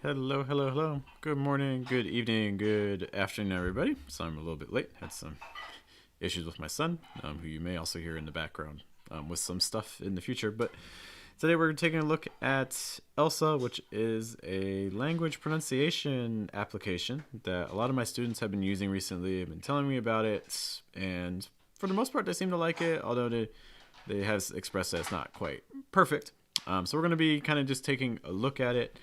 Hello, hello, hello. Good morning, good evening, good afternoon, everybody. So I'm a little bit late. Had some issues with my son, who you may also hear in the background with some stuff in the future. But today we're taking a look at Elsa, which is a language pronunciation application that a lot of my students have been using recently. They've been telling me about it, and for the most part, they seem to like it, although they have expressed that it's not quite perfect. So we're going to be kind of just taking a look at it.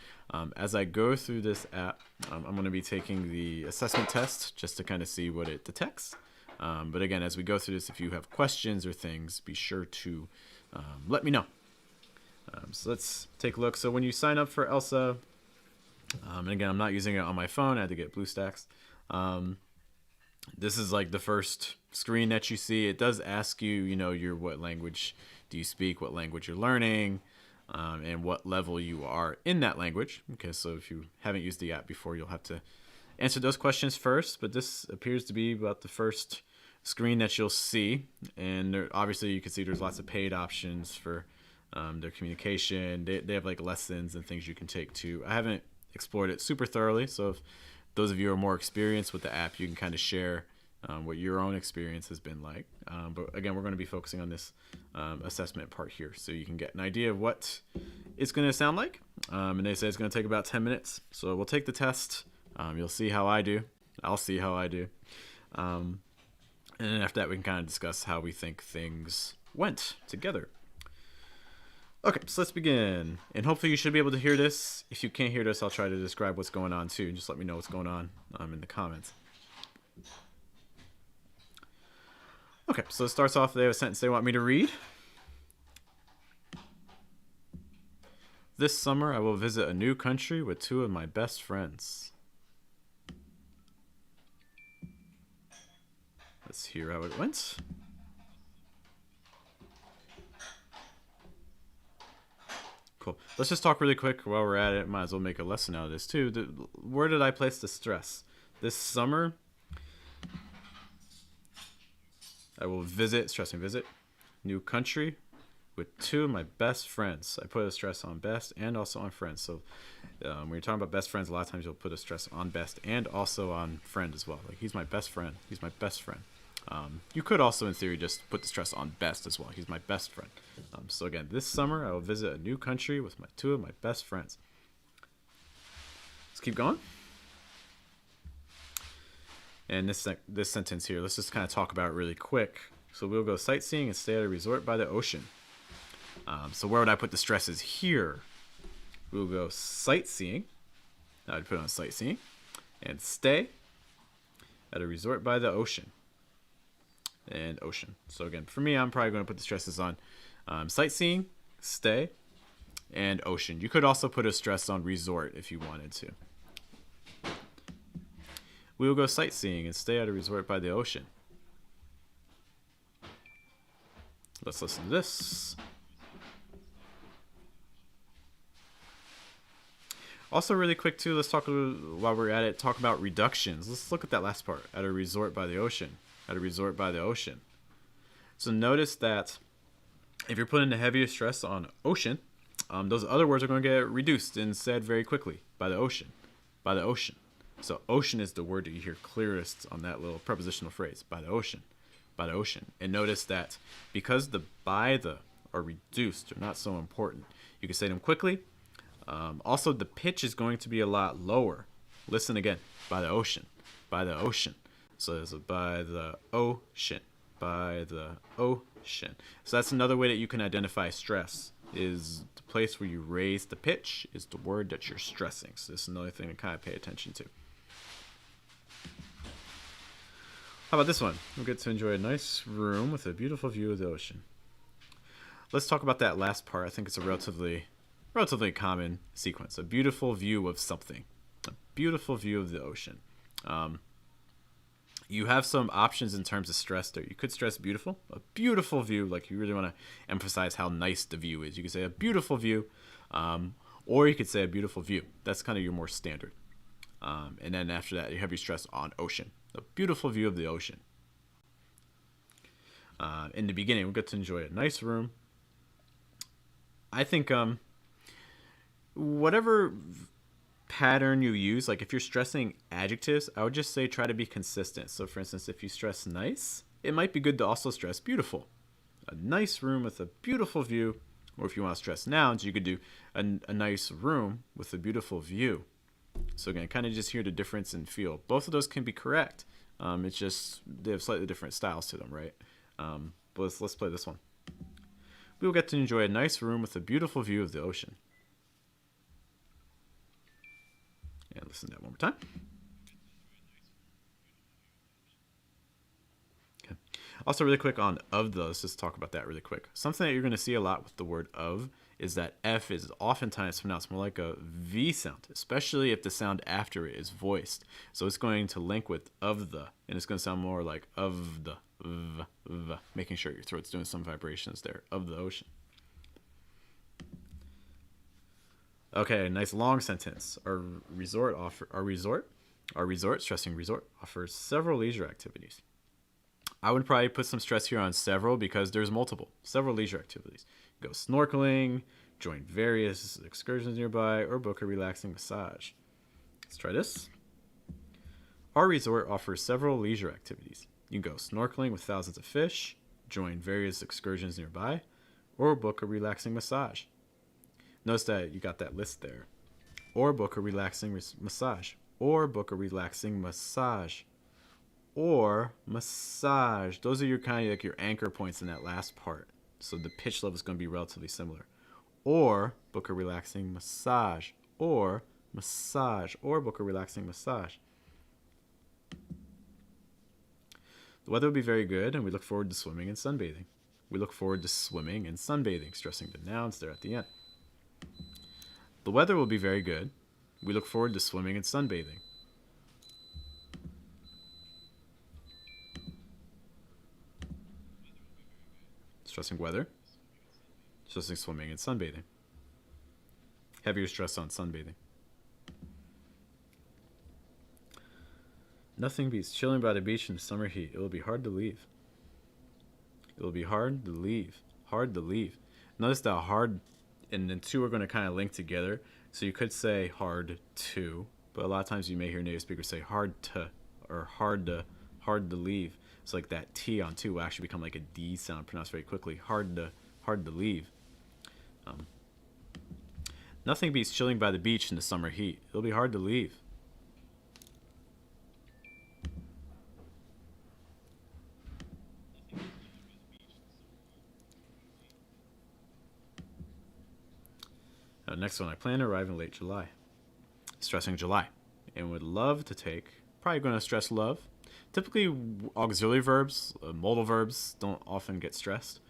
As I go through this app, I'm going to be taking the assessment test just to kind of see what it detects. But again, as we go through this, if you have questions or things, be sure to let me know. So let's take a look. So when you sign up for Elsa, and again, I'm not using it on my phone. I had to get BlueStacks. This is like the first screen that you see. It does ask you, what language do you speak, what language you're learning, and what level you are in that language. Okay, so if you haven't used the app before, you'll have to answer those questions first. But this appears to be about the first screen that you'll see. And obviously, you can see there's lots of paid options for their communication. They have like lessons and things you can take too. I haven't explored it super thoroughly, so if those of you who are more experienced with the app, you can kind of share what your own experience has been like. But again, we're going to be focusing on this assessment part here, so you can get an idea of what it's going to sound like. And they say it's going to take about 10 minutes. So we'll take the test. You'll see how I do. I'll see how I do. And then after that, we can kind of discuss how we think things went together. Okay, so let's begin. And hopefully you should be able to hear this. If you can't hear this, I'll try to describe what's going on too. Just let me know what's going on in the comments. Okay, so it starts off, they have a sentence they want me to read. This summer, I will visit a new country with two of my best friends. Let's hear how it went. Cool. Let's just talk really quick while we're at it. Might as well make a lesson out of this too. Where did I place the stress? This summer, I will visit, stressing visit, new country with two of my best friends. I put a stress on best and also on friends. So when you're talking about best friends, a lot of times you'll put a stress on best and also on friend as well. Like, he's my best friend. He's my best friend. You could also, in theory, just put the stress on best as well. He's my best friend. So again, this summer, I will visit a new country with two of my best friends. Let's keep going. And this sentence here, let's just kind of talk about it really quick. So we'll go sightseeing and stay at a resort by the ocean. So where would I put the stresses here? We'll go sightseeing. I would put on sightseeing. And stay at a resort by the ocean. And ocean. So again, for me, I'm probably going to put the stresses on sightseeing, stay, and ocean. You could also put a stress on resort if you wanted to. We will go sightseeing and stay at a resort by the ocean. Let's listen to this. Also, really quick too, let's talk while we're at it, talk about reductions. Let's look at that last part. At a resort by the ocean. At a resort by the ocean. So notice that if you're putting the heavier stress on ocean, those other words are going to get reduced and said very quickly. By the ocean. By the ocean. So ocean is the word that you hear clearest on that little prepositional phrase. By the ocean. By the ocean. And notice that because the by the are reduced, they're not so important. You can say them quickly. Also, the pitch is going to be a lot lower. Listen again. By the ocean. By the ocean. So it's by the ocean. By the ocean. So that's another way that you can identify stress. Is the place where you raise the pitch is the word that you're stressing. So this is another thing to kind of pay attention to. How about this one? We'll get to enjoy a nice room with a beautiful view of the ocean. Let's talk about that last part. I think it's a relatively common sequence. A beautiful view of something. A beautiful view of the ocean. You have some options in terms of stress there. You could stress beautiful. A beautiful view, like you really want to emphasize how nice the view is. You could say a beautiful view, or you could say a beautiful view. That's kind of your more standard. And then after that, you have your stress on ocean. A beautiful view of the ocean. In the beginning, we'll get to enjoy a nice room. I think whatever pattern you use, like if you're stressing adjectives, I would just say try to be consistent. So for instance, if you stress nice, it might be good to also stress beautiful. A nice room with a beautiful view. Or if you want to stress nouns, you could do a nice room with a beautiful view. So again, kind of just hear the difference in feel. Both of those can be correct. It's just they have slightly different styles to them, right? But let's play this one. We will get to enjoy a nice room with a beautiful view of the ocean. And listen to that one more time. Okay. Also, really quick on of the, let's just talk about that really quick. Something that you're going to see a lot with the word of is that F is oftentimes pronounced more like a V sound, especially if the sound after it is voiced. So it's going to link with of the, and it's going to sound more like of the, making sure your throat's doing some vibrations there, of the ocean. Okay, nice long sentence. Our resort, stressing resort, offers several leisure activities. I would probably put some stress here on several because there's several leisure activities. Go snorkeling, join various excursions nearby, or book a relaxing massage. Let's try this. Our resort offers several leisure activities. You can go snorkeling with thousands of fish, join various excursions nearby, or book a relaxing massage. Notice that you got that list there. Or book a relaxing massage. Or book a relaxing massage. Or massage. Those are your kind of like your anchor points in that last part. So the pitch level is going to be relatively similar. Or book a relaxing massage. Or massage. Or book a relaxing massage. The weather will be very good, and we look forward to swimming and sunbathing. We look forward to swimming and sunbathing, stressing the nouns there at the end. The weather will be very good. We look forward to swimming and sunbathing. Stressing weather. Stressing swimming and sunbathing. Heavier stress on sunbathing. Nothing beats chilling by the beach in the summer heat. It will be hard to leave. It will be hard to leave. Hard to leave. Notice that hard and then two are going to kind of link together. So you could say hard to, but a lot of times you may hear native speakers say hard to or hard to leave. So like that T on two will actually become like a D sound pronounced very quickly. Hard to leave. Nothing beats chilling by the beach in the summer heat. It'll be hard to leave. Next one, I plan to arrive in late July. Stressing July. And would love to take, probably going to stress love. Typically, auxiliary verbs, modal verbs don't often get stressed.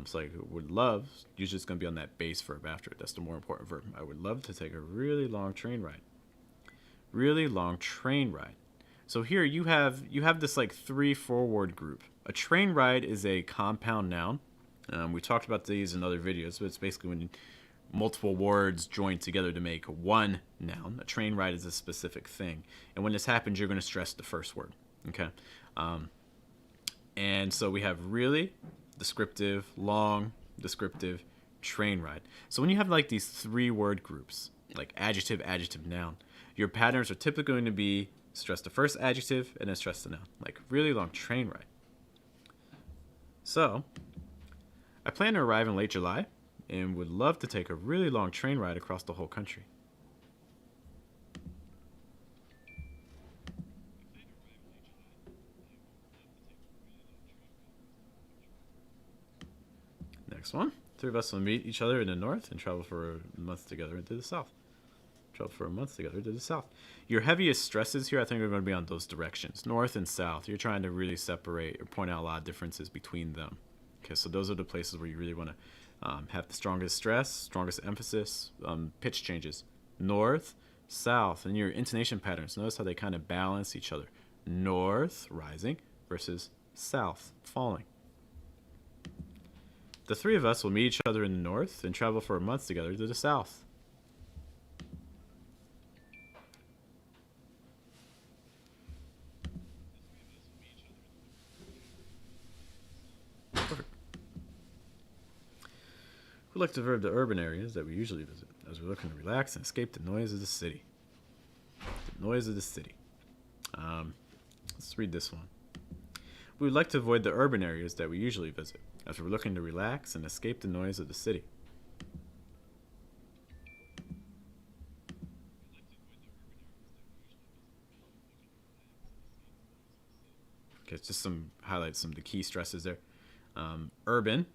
So like would love, usually it's going to be on that base verb after it. That's the more important verb. I would love to take a really long train ride. Really long train ride. So here you have this like 3-4 word group. A train ride is a compound noun. We talked about these in other videos, but it's basically when multiple words join together to make one noun. A train ride is a specific thing. And when this happens, you're going to stress the first word. Okay? And so we have really, descriptive, long, descriptive, train ride. So when you have like these 3-word groups, like adjective, adjective, noun, your patterns are typically going to be stress the first adjective and then stress the noun. Like really long train ride. So I plan to arrive in late July and would love to take a really long train ride across the whole country. Next one. 3 of us will meet each other in the north and travel for a month together into the south. Travel for a month together to the south. Your heaviest stresses here, I think, are going to be on those directions, north and south. You're trying to really separate or point out a lot of differences between them. Okay, so those are the places where you really want to have the strongest stress, strongest emphasis, pitch changes. North, south, and your intonation patterns. Notice how they kind of balance each other. North, rising, versus south, falling. The 3 of us will meet each other in the north and travel for a month together to the south. Perfect. We like to verb the urban areas that we usually visit, as we're looking to relax and escape the noise of the city. Noise of the city. Let's read this one. We would like to avoid the urban areas that we usually visit, as we're looking to relax and escape the noise of the city. Okay, just some highlights, some of the key stresses there. Urban.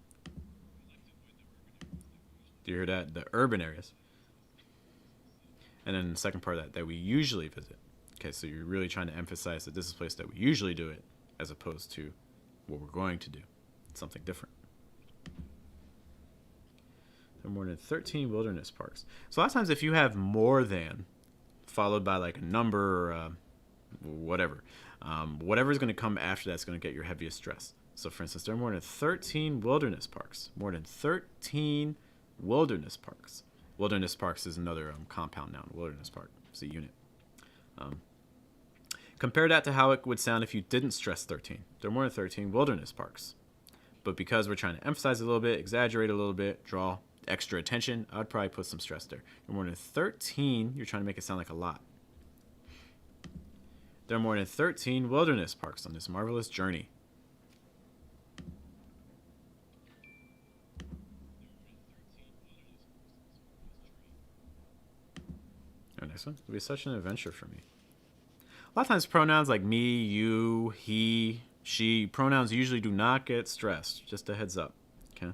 Do you hear that? The urban areas. And then the second part of that we usually visit. Okay, so you're really trying to emphasize that this is a place that we usually do it, as opposed to what we're going to do. It's something different. There are more than 13 wilderness parks. So a lot of times if you have more than, followed by like a number or whatever, whatever is going to come after that's going to get your heaviest stress. So for instance, there are more than 13 wilderness parks. More than 13 wilderness parks. Wilderness parks is another compound noun. Wilderness park is a unit. Compare that to how it would sound if you didn't stress 13. There are more than 13 wilderness parks. But because we're trying to emphasize a little bit, exaggerate a little bit, draw extra attention, I'd probably put some stress there. There are more than 13, you're trying to make it sound like a lot. There are more than 13 wilderness parks on this marvelous journey. Our next one. It'll be such an adventure for me. A lot of times pronouns like me, you, he, she, pronouns usually do not get stressed. Just a heads up. Okay.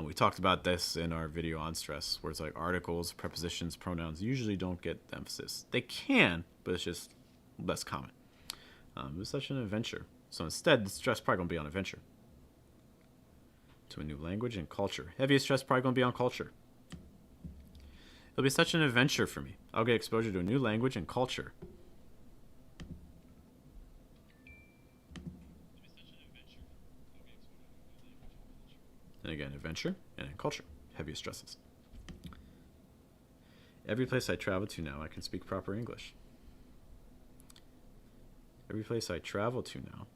We talked about this in our video on stress, where it's like articles, prepositions, pronouns usually don't get the emphasis. They can, but it's just less common. It was such an adventure. So instead, the stress probably going to be on adventure. To a new language and culture. Heaviest stress probably going to be on culture. It'll be such an adventure for me. I'll get exposure to a new language and culture. And again, adventure and culture. Heaviest stresses. Every place I travel to now, I can speak proper English. Every place I travel to now.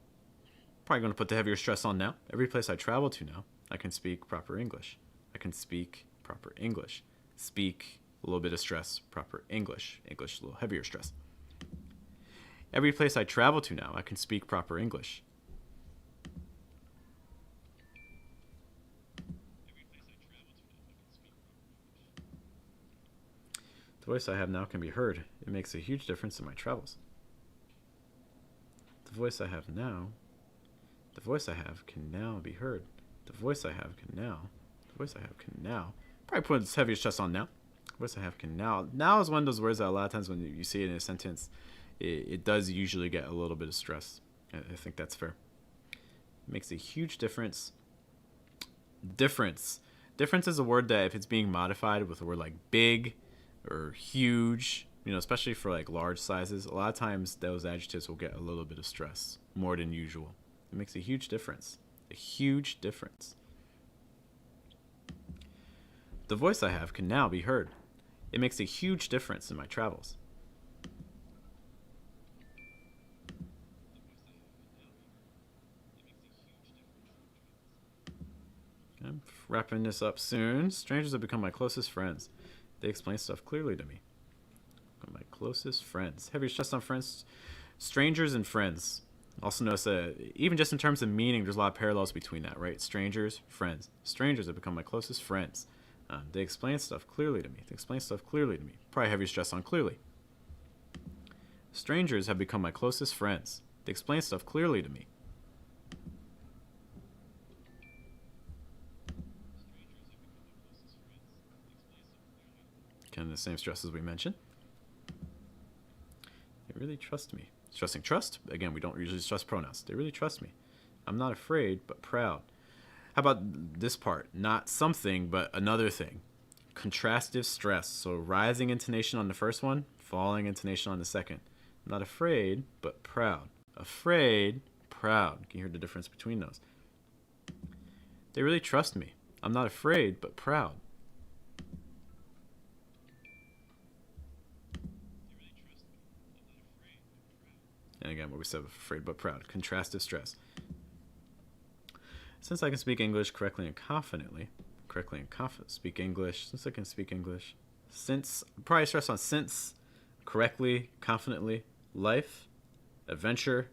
Probably going to put the heavier stress on now. Every place I travel to now, I can speak proper English. I can speak proper English. Speak, a little bit of stress, proper English. English, a little heavier stress. Every place I travel to now, I can speak proper English. The voice I have now can be heard. It makes a huge difference in my travels. The voice I have now, the voice I have can now be heard. The voice I have can now, the voice I have can now. Probably put this heavier stress on now. The voice I have can now. Now is one of those words that a lot of times when you see it in a sentence, it does usually get a little bit of stress. I think that's fair. It makes a huge difference. Difference. Difference is a word that if it's being modified with a word like big, or huge, especially for like large sizes, a lot of times those adjectives will get a little bit of stress, more than usual. It makes a huge difference. A huge difference. The voice I have can now be heard. It makes a huge difference in my travels. I'm wrapping this up soon. Strangers have become my closest friends. They explain stuff clearly to me. My closest friends. Heavy stress on friends. Strangers and friends. Also notice that even just in terms of meaning, there's a lot of parallels between that, right? Strangers, friends. Strangers have become my closest friends. They explain stuff clearly to me. They explain stuff clearly to me. Probably heavy stress on clearly. Strangers have become my closest friends. They explain stuff clearly to me. Kind of the same stress as we mentioned. They really trust me. Stressing trust. Again, we don't usually stress pronouns. They really trust me. I'm not afraid, but proud. How about this part? Not something, but another thing. Contrastive stress. So rising intonation on the first one, falling intonation on the second. I'm not afraid, but proud. Afraid, proud. Can you hear the difference between those? They really trust me. I'm not afraid, but proud. And again, what we said, afraid but proud. Contrastive stress. Since I can speak English correctly and confidently, speak English, since I can speak English, since, probably stress on since, correctly, confidently, life, adventure,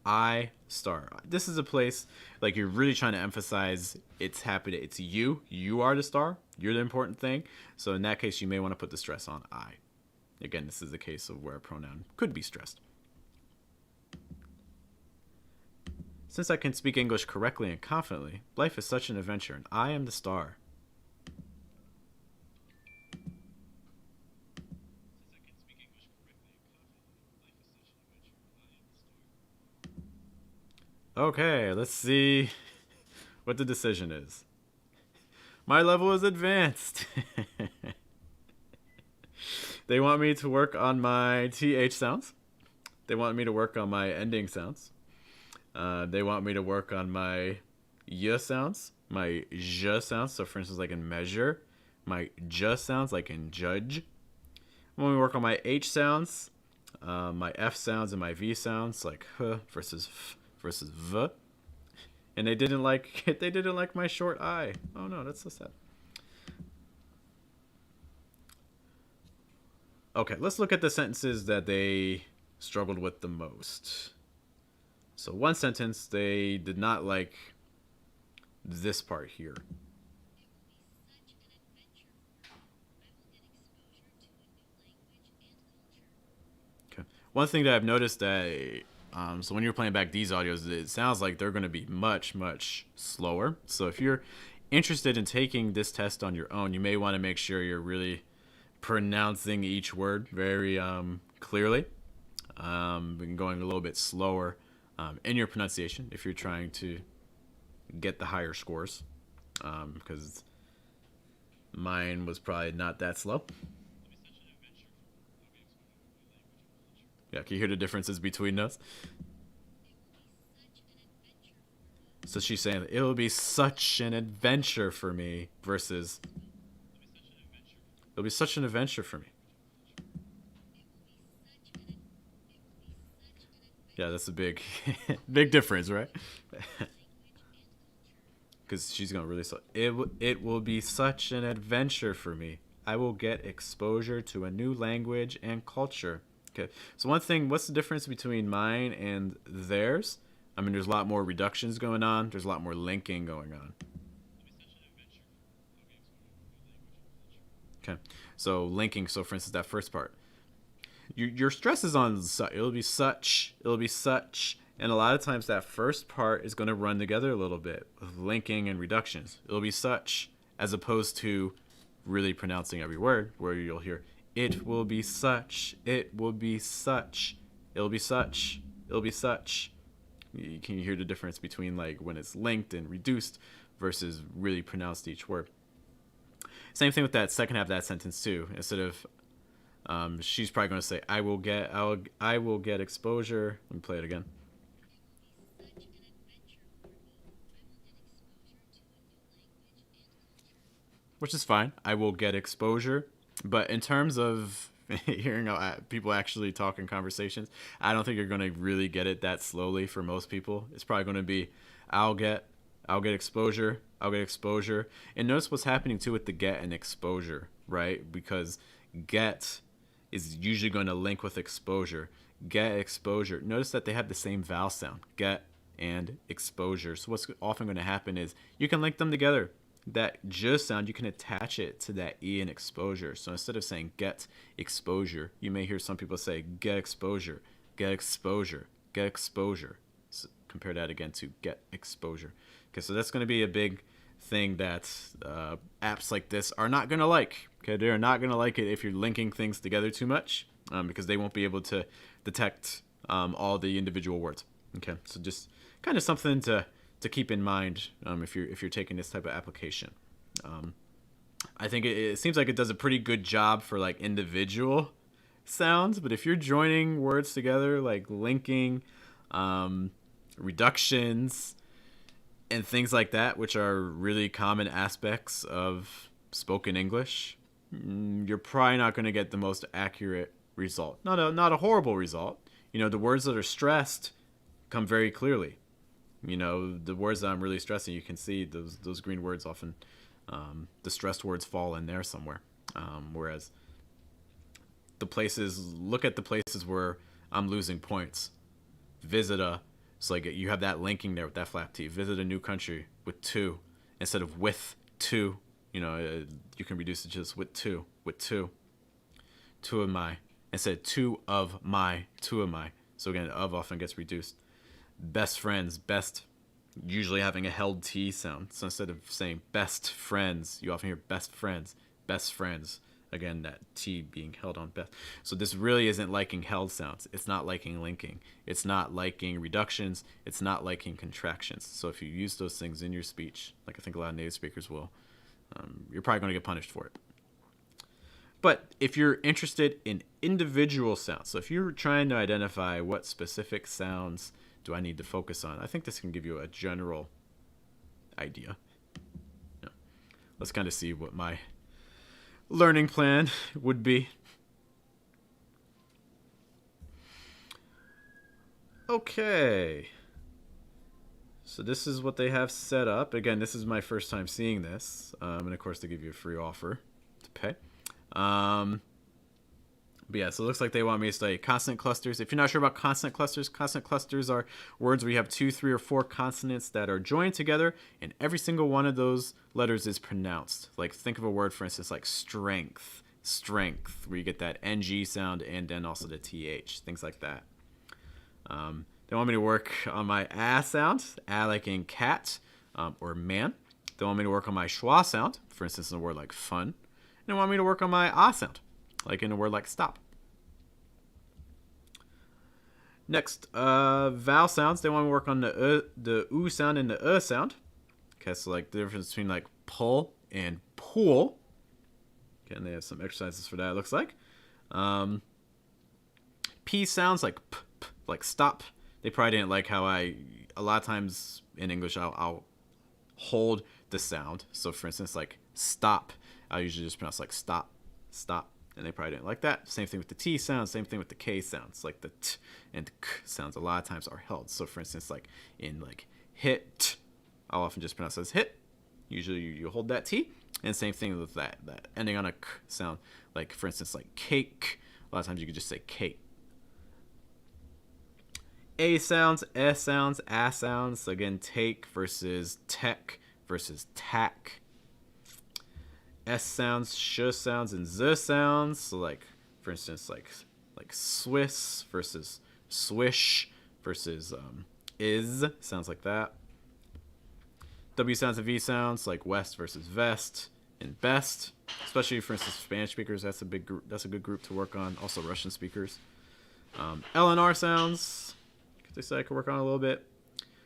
I star. This is a place like you're really trying to emphasize it's happening. It's you. You are the star. You're the important thing. So in that case, you may want to put the stress on I. Again, this is the case of where a pronoun could be stressed. Since I can speak English correctly and confidently, life is such an adventure, and I am the star. Okay, let's see what the decision is. My level is advanced. They want me to work on my TH sounds. They want me to work on my ending sounds. They want me to work on my y sounds, my j sounds. So for instance, like in measure, my j sounds, like in judge. When we work on my H sounds, my F sounds and my V sounds, like h versus f versus v. And they didn't like my short I. Oh no, that's so sad. Okay, let's look at the sentences that they struggled with the most. So one sentence, they did not like this part here. Okay. One thing that I've noticed that so when you're playing back these audios, it sounds like they're going to be much, much slower. So if you're interested in taking this test on your own, you may want to make sure you're really pronouncing each word very clearly and going a little bit slower in your pronunciation if you're trying to get the higher scores, because mine was probably not that slow. Yeah, can you hear the differences between those? So she's saying it'll be such an adventure for me versus it'll be such an adventure for me. Yeah, that's a big, big difference, right? Because she's gonna really slow. It will be such an adventure for me. I will get exposure to a new language and culture. Okay. So one thing, what's the difference between mine and theirs? I mean, there's a lot more reductions going on. There's a lot more linking going on. Okay. So linking. So for instance, that first part, your stress is on it'll be such, and a lot of times that first part is going to run together a little bit with linking and reductions. It'll be such, as opposed to really pronouncing every word, where you'll hear it will be such, it will be such, it'll be such, it'll be such. Can you hear the difference between like when it's linked and reduced versus really pronounced each word? Same thing with that second half of that sentence too. Instead of she's probably going to say I will get exposure. Let me play it again. Which is fine. I will get exposure. But in terms of hearing people actually talk in conversations, I don't think you're going to really get it that slowly for most people. It's probably going to be I'll get exposure. I'll get exposure. And notice what's happening too with the get and exposure, right? Because get is usually going to link with exposure. Get exposure. Notice that they have the same vowel sound. Get and exposure. So what's often going to happen is you can link them together. That j sound, you can attach it to that e in exposure. So instead of saying get exposure, you may hear some people say get exposure, get exposure, get exposure. So compare that again to get exposure. Okay, so that's going to be a big thing that apps like this are not going to like. Okay, they're not going to like it if you're linking things together too much, because they won't be able to detect all the individual words. Okay, so just kind of something to keep in mind if you're taking this type of application. I think it seems like it does a pretty good job for like individual sounds, but if you're joining words together, like linking, reductions, and things like that, which are really common aspects of spoken English, you're probably not going to get the most accurate result. Not a horrible result. You know, the words that are stressed come very clearly. You know, the words that I'm really stressing, you can see those green words often, the stressed words fall in there somewhere. Whereas look at the places where I'm losing points. Visit a, so like you have that linking there with that flap T. Visit a new country with to instead of with to. You know, you can reduce it just with to, two of my, instead two of my. So again, of often gets reduced. Best friends, best, usually having a held T sound. So instead of saying best friends, you often hear best friends. Again, that T being held on best. So this really isn't liking held sounds. It's not liking linking. It's not liking reductions. It's not liking contractions. So if you use those things in your speech, like I think a lot of native speakers will, you're probably going to get punished for it. But if you're interested in individual sounds, so if you're trying to identify what specific sounds do I need to focus on, I think this can give you a general idea. Yeah. Let's kind of see what my learning plan would be. Okay. So this is what they have set up. Again, this is my first time seeing this. And of course, they give you a free offer to pay. But yeah, so it looks like they want me to study consonant clusters. If you're not sure about consonant clusters are words where you have 2, 3, or 4 consonants that are joined together, and every single one of those letters is pronounced. Like think of a word, for instance, like strength, where you get that NG sound and then also the TH, things like that. They want me to work on my A sound, A like in cat or man. They want me to work on my schwa sound, for instance, in a word like fun. And they want me to work on my A sound, like in a word like stop. Next, vowel sounds. They want me to work on the oo sound and the sound. Okay, so like the difference between like pull and pool. Okay, and they have some exercises for that, it looks like. P sounds like p, like stop. They probably didn't like how a lot of times in English, I'll hold the sound. So for instance, like stop, I usually just pronounce like stop. And they probably didn't like that. Same thing with the T sound, same thing with the K sounds. Like the T and K sounds a lot of times are held. So for instance, like in like hit, I'll often just pronounce it as hit. Usually you hold that T. And same thing with that ending on a K sound. Like for instance, like cake. A lot of times you could just say cake. A sounds, S sounds, A sounds. So again, take versus tech versus tack. S sounds, sh sounds, and z sounds. So like, for instance, like Swiss versus swish versus is sounds like that. W sounds and V sounds like west versus vest and best. Especially for instance, Spanish speakers. That's a big group. That's a good group to work on. Also Russian speakers. L and R sounds. They said I could work on a little bit.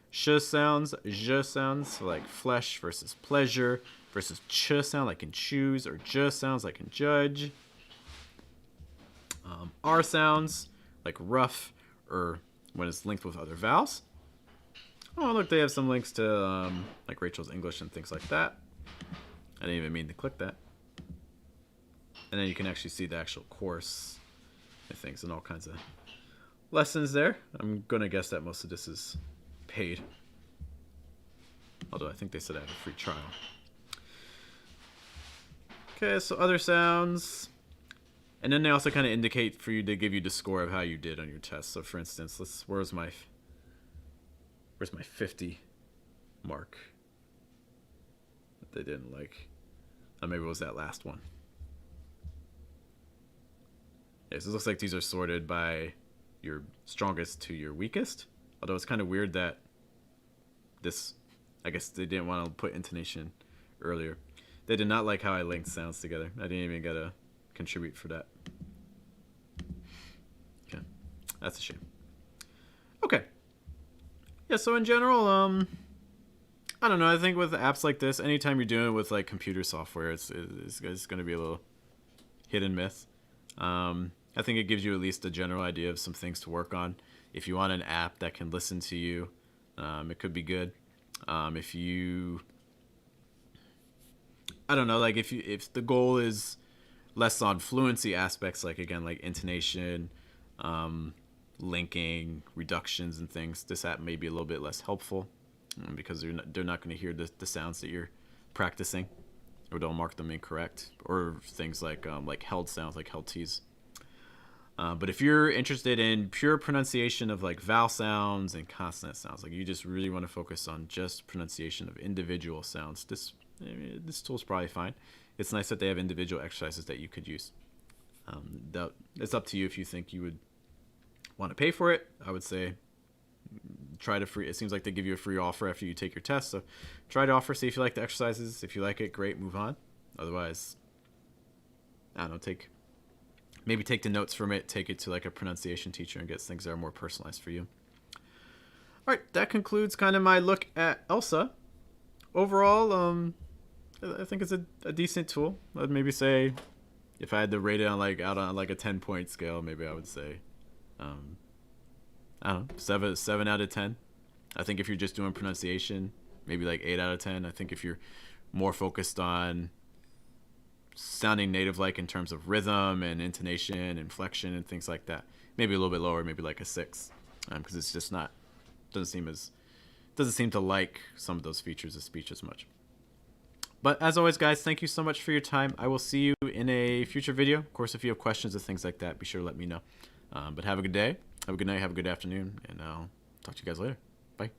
Sh sounds, j sounds, so like flesh versus pleasure versus ch sound like in choose, or j sounds like in judge. R sounds like rough, or when it's linked with other vowels. Oh, look, they have some links to like Rachel's English and things like that. I didn't even mean to click that. And then you can actually see the actual course and things and all kinds of lessons there. I'm gonna guess that most of this is paid, although I think they said I have a free trial. Okay, so other sounds, and then they also kind of indicate for you to give you the score of how you did on your test. So for instance, where's my 50 mark that they didn't like? Maybe it was that last one. Yeah, so it looks like these are sorted by your strongest to your weakest. Although it's kind of weird that this, I guess they didn't want to put intonation earlier. They did not like how I linked sounds together. I didn't even get to contribute for that. Okay, that's a shame. Okay. Yeah, so in general, I don't know. I think with apps like this, anytime you're doing it with like computer software, it's going to be a little hit and miss. I think it gives you at least a general idea of some things to work on. If you want an app that can listen to you, it could be good. If you, I don't know, like if the goal is less on fluency aspects, like again, like intonation, linking, reductions, and things, this app may be a little bit less helpful because they're not going to hear the sounds that you're practicing, or don't mark them incorrect, or things like held sounds, like held T's. But if you're interested in pure pronunciation of like vowel sounds and consonant sounds, like you just really want to focus on just pronunciation of individual sounds, this tool's probably fine. It's nice that they have individual exercises that you could use. It's up to you if you think you would want to pay for it. I would say try to free. It seems like they give you a free offer after you take your test, so try to offer. See if you like the exercises. If you like it, great, move on. Otherwise, I don't know. Maybe take the notes from it, take it to like a pronunciation teacher, and get things that are more personalized for you. All right, that concludes kind of my look at Elsa. Overall, I think it's a decent tool. I'd maybe say, if I had to rate it on out on like a 10-point scale, maybe I would say, I don't know, 7 out of 10. I think if you're just doing pronunciation, maybe like 8 out of 10. I think if you're more focused on sounding native-like in terms of rhythm and intonation, inflection, and things like that, maybe a little bit lower, maybe like a 6, because it's just not doesn't seem to like some of those features of speech as much. But as always, guys, thank you so much for your time. I will see you in a future video. Of course, if you have questions or things like that, be sure to let me know. But have a good day, have a good night, have a good afternoon, and I'll talk to you guys later. Bye.